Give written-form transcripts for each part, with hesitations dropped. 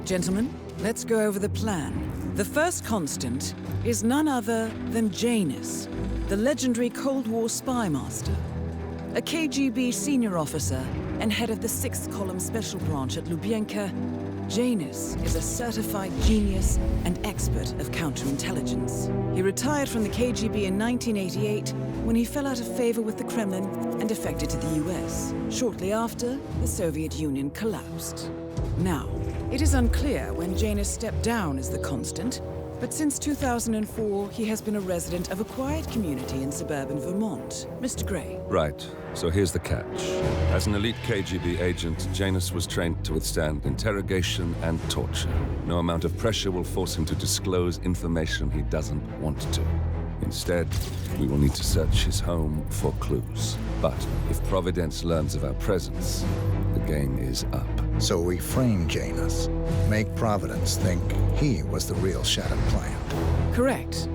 Gentlemen, let's go over the plan. The first constant is none other than Guiness, the legendary Cold War spy master. A KGB senior officer and head of the 6th Column Special Branch at Lubyanka, Guiness is a certified genius and expert of counterintelligence. He retired from the KGB in 1988 when he fell out of favor with the Kremlin and defected to the US. Shortly after, the Soviet Union collapsed. Now, it is unclear when Guiness stepped down as the constant, but since 2004, he has been a resident of a quiet community in suburban Vermont. Mr. Gray. Right. So here's the catch. As an elite KGB agent, Guiness was trained to withstand interrogation and torture. No amount of pressure will force him to disclose information he doesn't want to. Instead, we will need to search his home for clues. But if Providence learns of our presence, the game is up. So we frame Guiness, make Providence think he was the real shattered plant. Correct.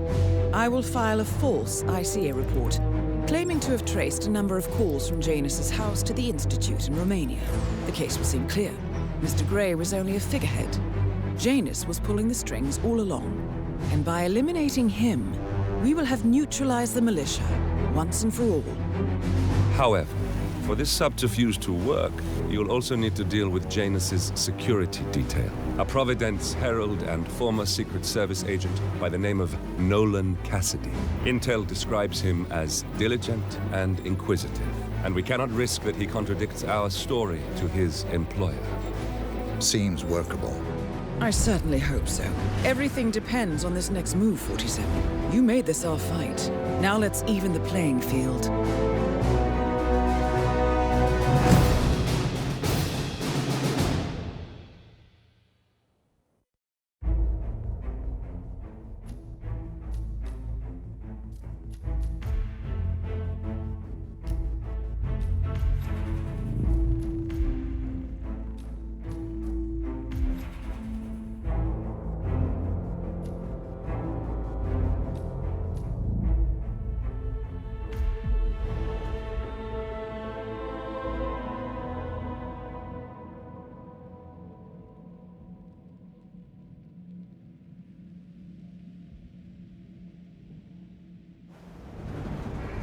I will file a false ICA report, claiming to have traced a number of calls from Guinness's house to the Institute in Romania. The case will seem clear. Mr. Gray was only a figurehead. Guiness was pulling the strings all along. And by eliminating him, we will have neutralized the militia, once and for all. However, for this subterfuge to work, you'll also need to deal with Guinness's security detail. A Providence herald and former Secret Service agent by the name of Nolan Cassidy. Intel describes him as diligent and inquisitive, and we cannot risk that he contradicts our story to his employer. Seems workable. I certainly hope so. Everything depends on this next move, 47. You made this our fight. Now let's even the playing field.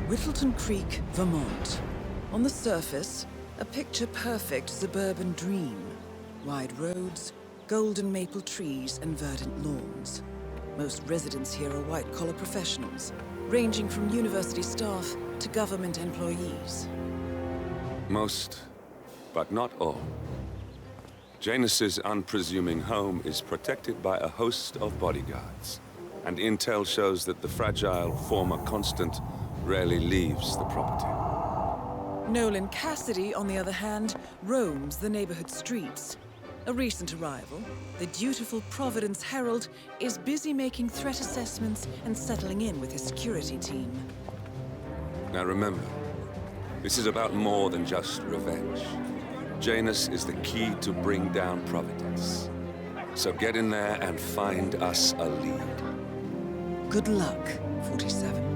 Whittleton Creek, Vermont. On the surface, a picture-perfect suburban dream. Wide roads, golden maple trees, and verdant lawns. Most residents here are white-collar professionals, ranging from university staff to government employees. Most, but not all. Guinness's unpresuming home is protected by a host of bodyguards, and intel shows that the fragile former constant rarely leaves the property. Nolan Cassidy, on the other hand, roams the neighborhood streets. A recent arrival, the dutiful Providence Herald is busy making threat assessments and settling in with his security team. Now remember, this is about more than just revenge. Guinness is the key to bring down Providence. So get in there and find us a lead. Good luck, 47.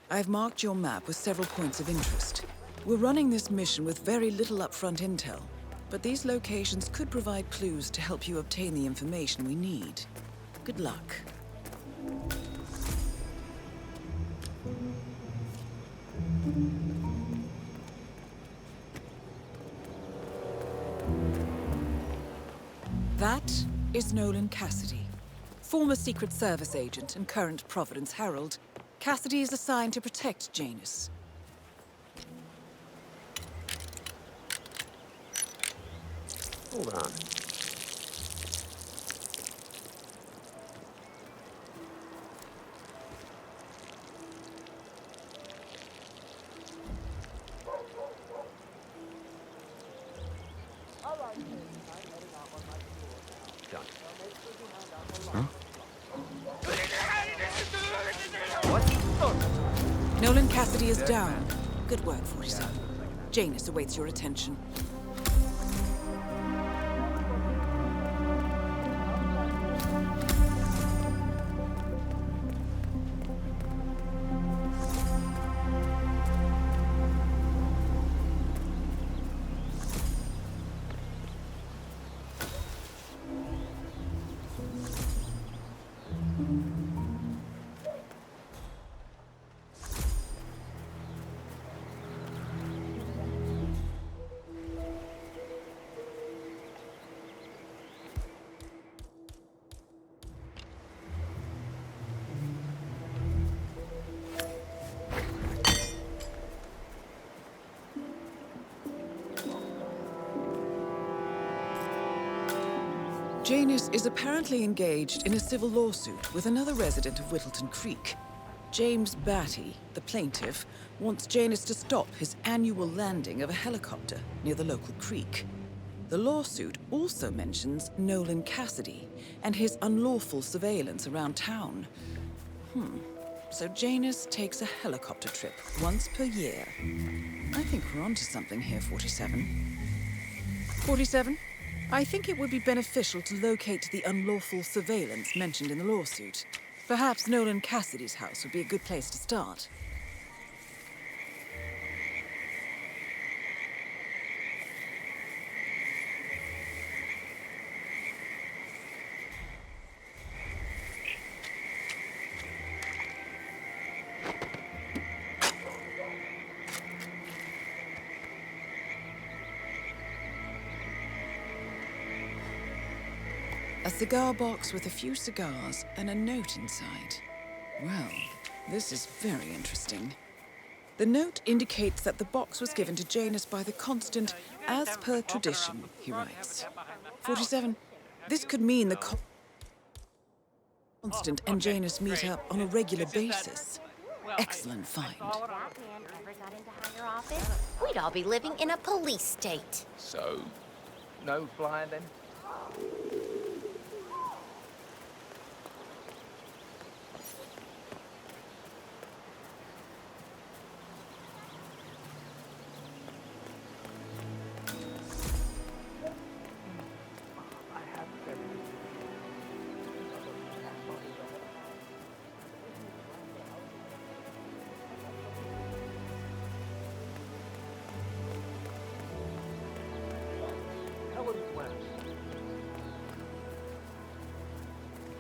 I've marked your map with several points of interest. We're running this mission with very little upfront intel, but these locations could provide clues to help you obtain the information we need. Good luck. That is Nolan Cassidy, former Secret Service agent and current Providence Herald. Cassidy is assigned to protect Guinness. Hold on. Nolan Cassidy is down. Good work, 47. Janus awaits your attention. Janus is apparently engaged in a civil lawsuit with another resident of Whittleton Creek. James Batty, the plaintiff, wants Janus to stop his annual landing of a helicopter near the local creek. The lawsuit also mentions Nolan Cassidy and his unlawful surveillance around town. So Janus takes a helicopter trip once per year. I think we're onto something here, 47. 47? I think it would be beneficial to locate the unlawful surveillance mentioned in the lawsuit. Perhaps Nolan Cassidy's house would be a good place to start. A cigar box with a few cigars and a note inside. Well, this is very interesting. The note indicates that the box was given to Janus by the Constant as per tradition, he writes. 47. This could mean the Constant and Janus meet up on a regular basis. Excellent find. If that man ever got into higher office, we'd all be living in a police state. So, no flying then?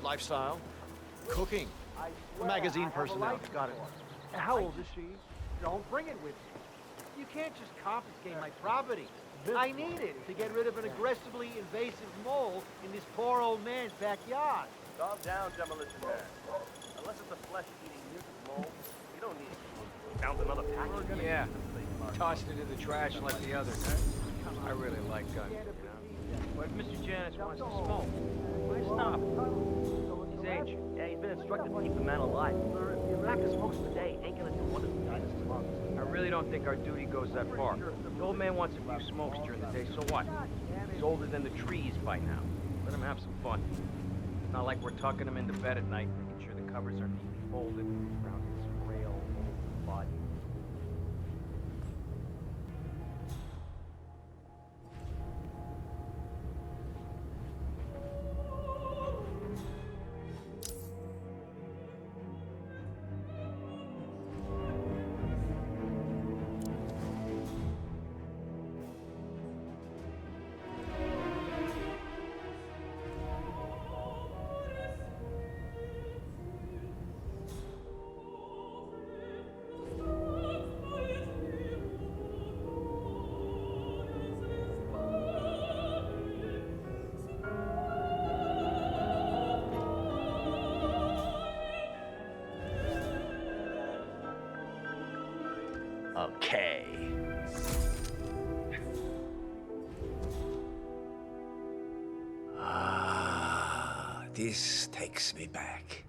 Lifestyle, cooking, magazine personality. Got it. How old is she? Don't bring it with you. You can't just confiscate my property. I need it to get rid of an aggressively invasive mole in this poor old man's backyard. Calm down, demolition man. Unless it's a flesh-eating mutant mole, you don't need it. Found another package. Yeah. Tossed it in the trash like the others. I really like guns, you know? But if Mr. Janus wants to smoke, why stop? He's ancient. Yeah, he's been instructed to keep the man alive. A pack of smokes per day ain't gonna do wonders for Dynasty months. I really don't think our duty goes that far. The old man wants a few smokes during the day, so what? He's older than the trees by now. Let him have some fun. It's not like we're tucking him into bed at night, making sure the covers are neatly folded around his frail old body. Okay. This takes me back.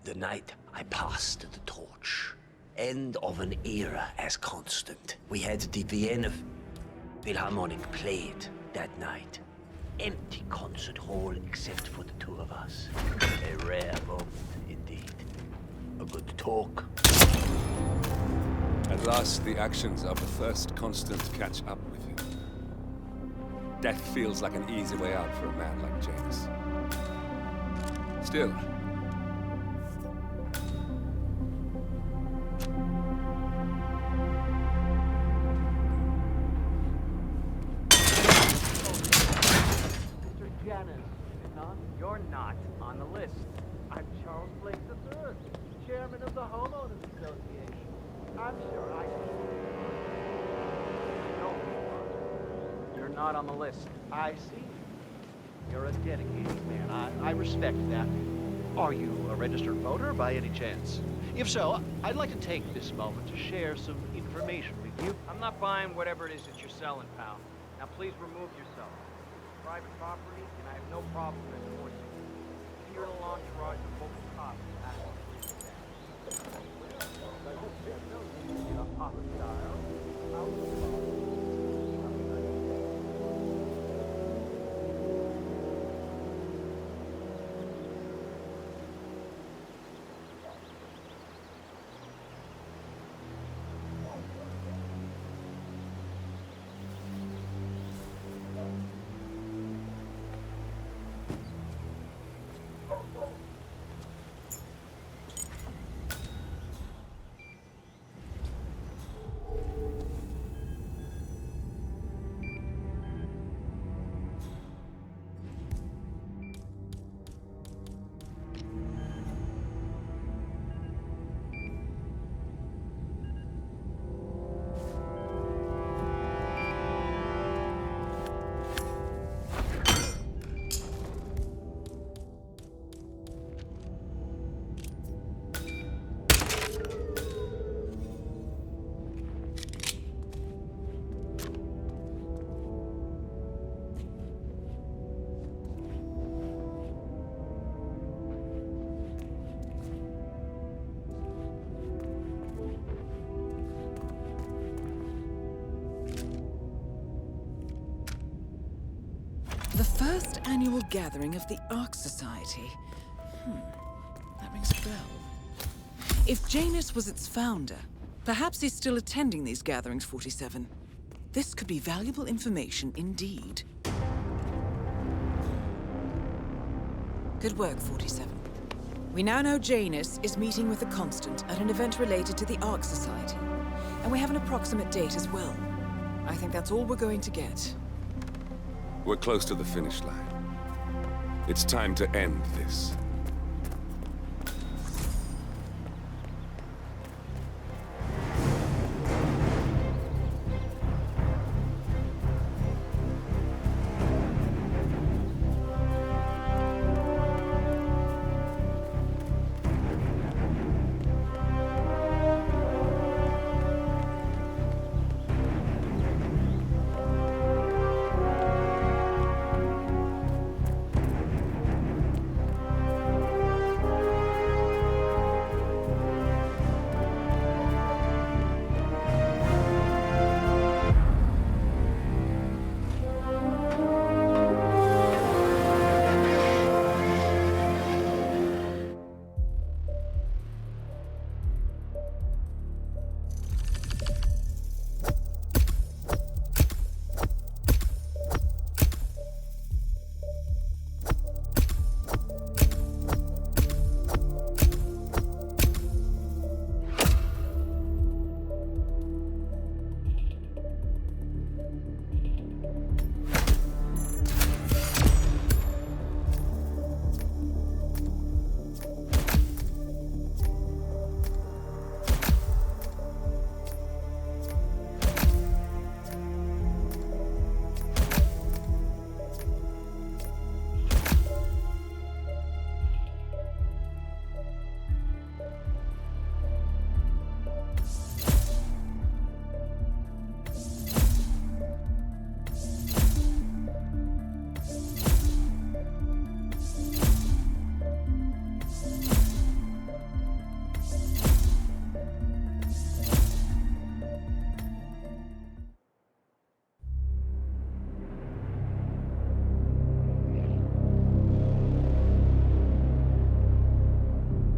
The night I passed the torch. End of an era as Constant. We had the Vienna Philharmonic played that night. Empty concert hall except for the two of us. A rare moment indeed. A good talk. At last, the actions of the first constant catch up with him. Death feels like an easy way out for a man like Janus. Still, Mr. Janus, not? You're not on the list. I'm Charles Blake III, chairman of the Homeowners Association. I'm sure I No, you're not on the list. I see. You're a dedicated man. I respect that. Are you a registered voter by any chance? If so, I'd like to take this moment to share some information with you. I'm not buying whatever it is that you're selling, pal. Now please remove yourself. It's private property, and I have no problem enforcing it. If you're in a entourage of local cops, that's what it is. The first annual gathering of the Ark Society. That rings a bell. If Janus was its founder, perhaps he's still attending these gatherings, 47. This could be valuable information indeed. Good work, 47. We now know Janus is meeting with the Constant at an event related to the Ark Society. And we have an approximate date as well. I think that's all we're going to get. we're close to the finish line. It's time to end this.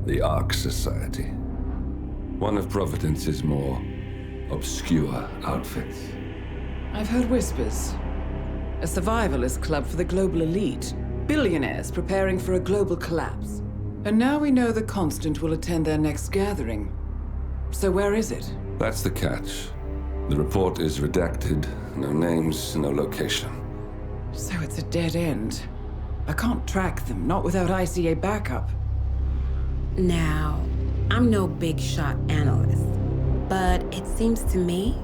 The Ark Society. One of Providence's more obscure outfits. I've heard whispers. A survivalist club for the global elite. Billionaires preparing for a global collapse. And now we know the Constant will attend their next gathering. So where is it? That's the catch. The report is redacted. No names, no location. So it's a dead end. I can't track them, not without ICA backup. Now, I'm no big shot analyst, but it seems to me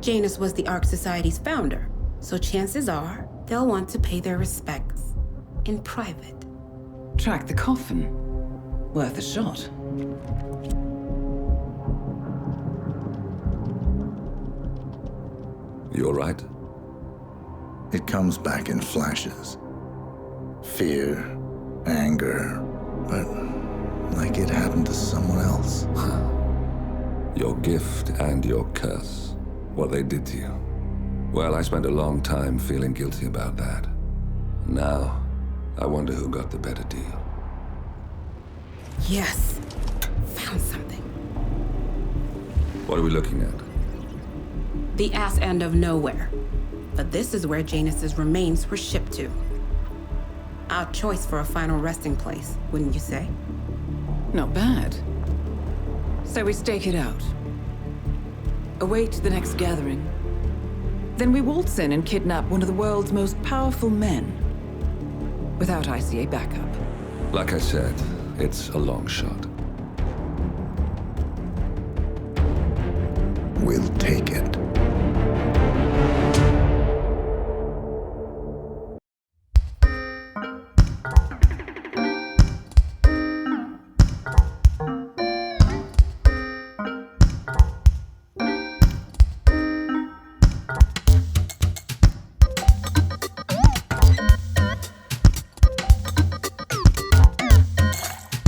Janus was the Ark Society's founder, so chances are they'll want to pay their respects in private. Track the coffin. Worth a shot. You all right? It comes back in flashes. Fear, anger, but like it happened to someone else. Your gift and your curse. What they did to you. Well, I spent a long time feeling guilty about that. Now, I wonder who got the better deal. Yes, found something. What are we looking at? The ass end of nowhere. But this is where Janus's remains were shipped to. Our choice for a final resting place, wouldn't you say? Not bad. So we stake it out. Await the next gathering. Then we waltz in and kidnap one of the world's most powerful men. Without ICA backup. Like I said, it's a long shot. We'll take it.